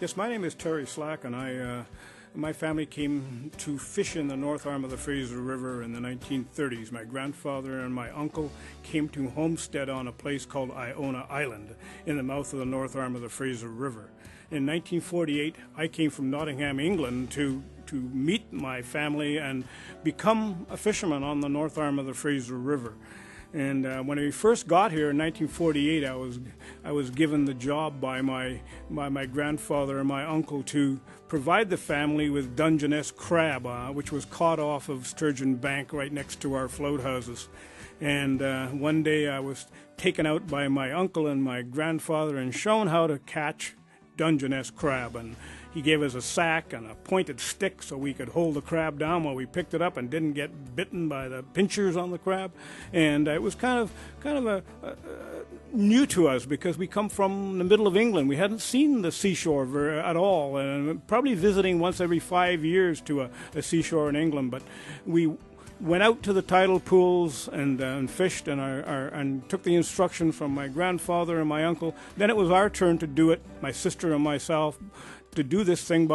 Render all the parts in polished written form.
Yes, my name is Terry Slack, and my family came to fish in the north arm of the Fraser River in the 1930s. My grandfather and my uncle came to homestead on a place called Iona Island in the mouth of the north arm of the Fraser River. In 1948, I came from Nottingham, England to meet my family and become a fisherman on the north arm of the Fraser River. And when we first got here in 1948, I was given the job by my grandfather and my uncle to provide the family with Dungeness crab, which was caught off of Sturgeon Bank right next to our float houses. And one day I was taken out by my uncle and my grandfather and shown how to catch Dungeness crab, and he gave us a sack and a pointed stick so we could hold the crab down while we picked it up and didn't get bitten by the pinchers on the crab. And it was kind of new to us because we come from the middle of England. We hadn't seen the seashore at all, and probably visiting once every 5 years to a seashore in England. But we went out to the tidal pools and fished and took the instruction from my grandfather and my uncle. Then it was our turn to do it, my sister and myself, to do this thing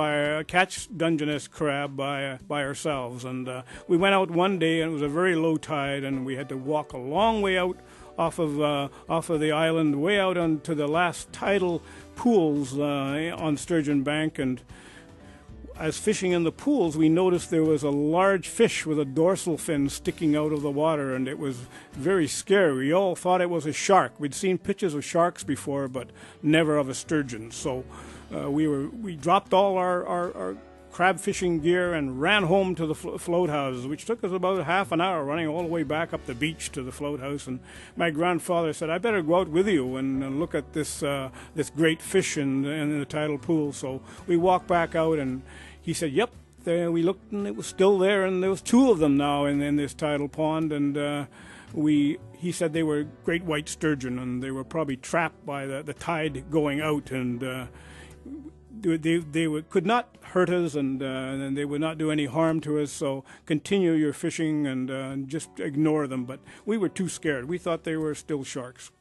catch Dungeness crab by ourselves. And we went out one day, and it was a very low tide, and we had to walk a long way out off of the island, way out onto the last tidal pools on Sturgeon Bank. And as fishing in the pools, we noticed there was a large fish with a dorsal fin sticking out of the water, and it was very scary. We all thought it was a shark. We'd seen pictures of sharks before, but never of a sturgeon. So we dropped all our crab fishing gear and ran home to the float houses, which took us about half an hour, running all the way back up the beach to the float house. And my grandfather said, "I better go out with you and look at this great fish in the tidal pool." So we walked back out, and he said, "Yep." There we looked, and it was still there, and there was two of them now in this tidal pond. And he said they were great white sturgeon, and they were probably trapped by the tide going out, and they could not hurt us, and they would not do any harm to us. So continue your fishing and just ignore them. But we were too scared. We thought they were still sharks.